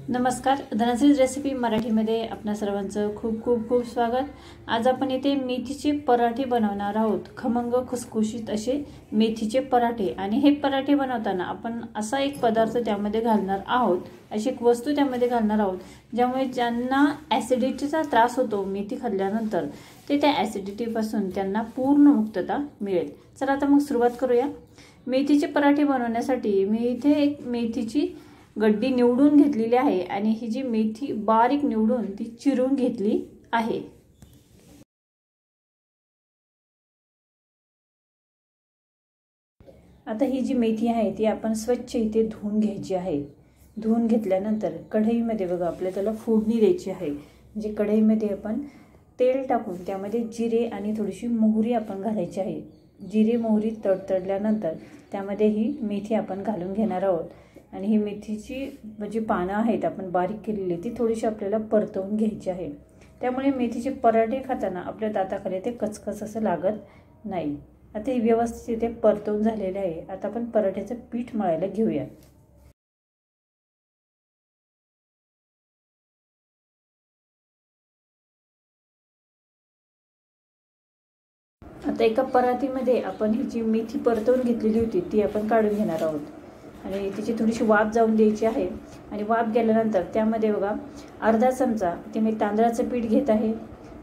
नमस्कार, धनश्री रेसिपी मराठीमध्ये आपणा सर्वांचं खूप खूप खूप स्वागत। आज आपण इथे मेथीचे पराठे बनवणार आहोत। खमंग खुसखुशीत असे मेथीचे पराठे। आणि हे पराठे बनवताना आपण असा एक पदार्थ त्यामध्ये घालणार आहोत, अशी एक वस्तू त्यामध्ये घालणार आहोत ज्यामुळे ज्यांना ॲसिडिटीचा त्रास होतो मेथी खाल्ल्यानंतर ते त्या ॲसिडिटी पासून त्यांना पूर्ण मुक्तता मिळेल। चला आता मग सुरुवात करूया। मेथीचे पराठे बनवण्यासाठी मी इथे एक मेथीची गड्डी निवडून घेतलेली आहे आणि ही जी मेथी बारीक निवडून ती चिरून घेतली आहे। आता ही जी मेथी आहे ती आपण स्वच्छ इथे धुवून घ्यायची आहे। धुवून घेतल्यानंतर कढईमध्ये बघा आपल्याला त्याला फोडणी द्यायची आहे। म्हणजे कढईमध्ये आपण तेल टाकून त्यामध्ये जिरे आणि थोडीशी मोहरी आपण घालायची आहे। जिरे मोहरी तडतडल्यानंतर त्यामध्ये ही मेथी आपण घालून घेणार आहोत। आणि ही मेथीची जी पानं आहेत आपण बारीक केलेली ती थोडीशी आपल्याला परतवून घ्यायची आहे। त्यामुळे मेथीचे पराठे खाताना आपल्या दाताखाली ते कचकच असं लागत नाही। आता हे व्यवस्थित इथे परतवून झालेले आहे। आता आपण पराठ्याचं पीठ मळायला घेऊया। आता एका परातीमध्ये आपण ही जी मेथी परतवून घेतलेली होती ती आपण काढून घेणार आहोत आणि तिची थोडीशी वाफ जाऊन द्यायची आहे। आणि वाफ गेल्यानंतर त्यामध्ये बघा अर्धा चमचा इथे मी तांदळाचं पीठ घेत आहे,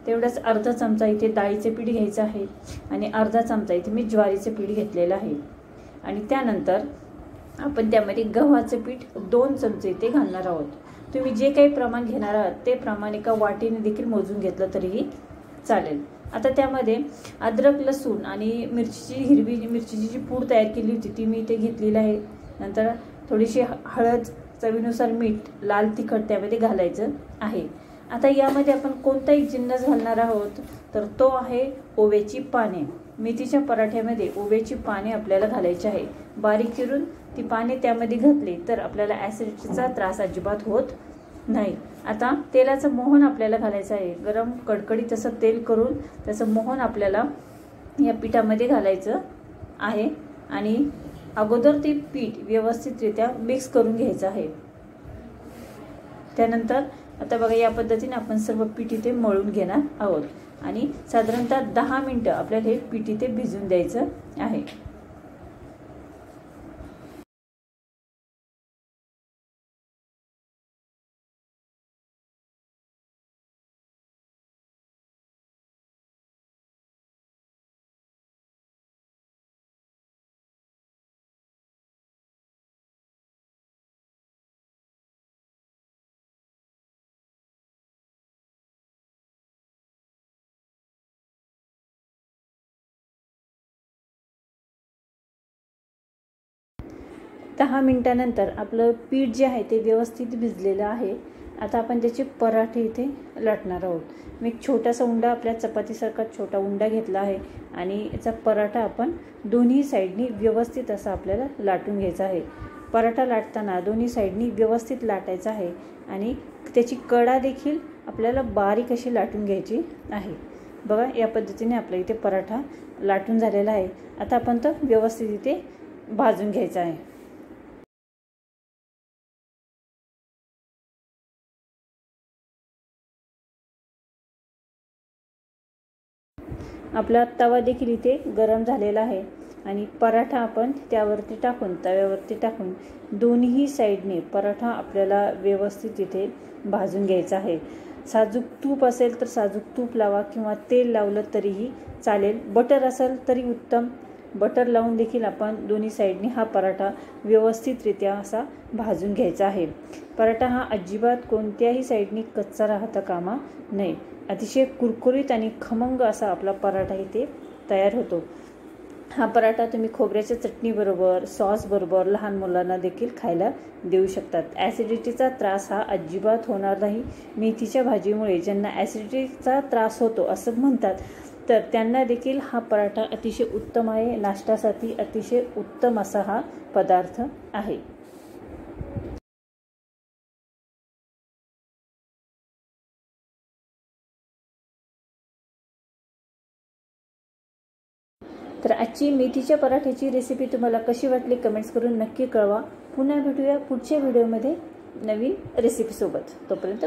तेवढाच अर्धा चमचा इथे डाळीचे पीठ घ्यायचं आहे आणि अर्धा चमचा इथे मी ज्वारीचे पीठ घेतलेलं आहे। आणि त्यानंतर आपण त्यामध्ये गव्हाचं पीठ 2 चमचे इथे घालणार आहोत। तुम्ही जे काही प्रमाण घेणार आहात ते प्रमाण एका वाटीने देखील मोजून घेतलं तरीही चालेल। आता त्यामध्ये अद्रक लसूण आणि मिरचीची हिरवी मिरचीची जी पूड तयार केली होती ती मी इथे घेतलेली आहे। नंतर थोडीशी हळद, चवीनुसार मीठ, लाल तिखट त्यामध्ये घालायचं आहे। आता यामध्ये आपण कोणताही जिन्नस घालणार आहोत तर तो आहे ओव्याची पाने। मेथीच्या पराठ्यामध्ये ओव्याची पाने आपल्याला घालायची आहे। बारीक चिरून ती पाने त्यामध्ये घातली तर आपल्याला ॲसिडिटीचा त्रास अजिबात होत नाही। आता तेलाचं मोहन आपल्याला घालायचं आहे। गरम कडकडीत असं तेल करून त्याचं मोहन आपल्याला या पिठामध्ये घालायचं आहे आणि अगोदर ते पीठ व्यवस्थितरित्या मिक्स करून घ्यायचं आहे। त्यानंतर आता बघा या पद्धतीने आपण सर्व पीठ इथे मळून घेणार आहोत आणि साधारणतः 10 मिनिटं आपल्याला हे पीठ इथे भिजून द्यायचं आहे। दहा मिनिटानंतर आपलं पीठ जे आहे ते व्यवस्थित भिजलेलं आहे। आता आपण त्याचे पराठे इथे लाटणार आहोत। मी एक छोटासा उंडा आपल्या चपातीसारखा छोटा उंडा घेतला आहे आणि याचा पराठा आपण दोन्ही साईडनी व्यवस्थित असा आपल्याला लाटून घ्यायचा आहे। पराठा लाटताना दोन्ही साईडनी व्यवस्थित लाटायचा आहे आणि त्याची कडा देखील आपल्याला बारीक अशी लाटून घ्यायची आहे। बघा या पद्धतीने आपल्या इथे पराठा लाटून झालेला आहे। आता आपण तो व्यवस्थित इथे भाजून घ्यायचा आहे। आपला तवा देखील इथे गरम झालेला आहे आणि पराठा आपण त्यावरती टाकून तव्यावरती टाकून दोन्ही साईडने पराठा आपल्याला व्यवस्थित इथे भाजून घ्यायचा आहे। साजूक तूप असेल तर साजूक तूप लावा किंवा तेल लावलं तरीही चालेल। बटर असेल तरी उत्तम। बटर लावून देखील आपण दोन्ही साईडने हा पराठा व्यवस्थितरित्या असा भाजून घ्यायचा आहे। पराठा हा अजिबात कोणत्याही साईडने कच्चा राहता कामा नये। अतिशय कुरकुरीत आणि खमंग असा आपला पराठा इथे तयार होतो। हा पराठा तुम्ही खोबऱ्याच्या चटणीबरोबर, सॉसबरोबर लहान मुलांना देखील खायला देऊ शकतात। ॲसिडिटीचा त्रास हा अजिबात होणार नाही। मेथीच्या भाजीमुळे ज्यांना ॲसिडिटीचा त्रास होतो असं म्हणतात तर त्यांना देखील हा पराठा अतिशय उत्तम आहे। नाश्त्यासाठी अतिशय उत्तम असा हा पदार्थ आहे। तर आजची मेथीच्या पराठ्याची रेसिपी तुम्हाला कशी वाटली कमेंट्स करून नक्की कळवा। पुन्हा भेटूया पुढच्या व्हिडिओमध्ये। नवीन रेसिपीसोबत. तोपर्यंत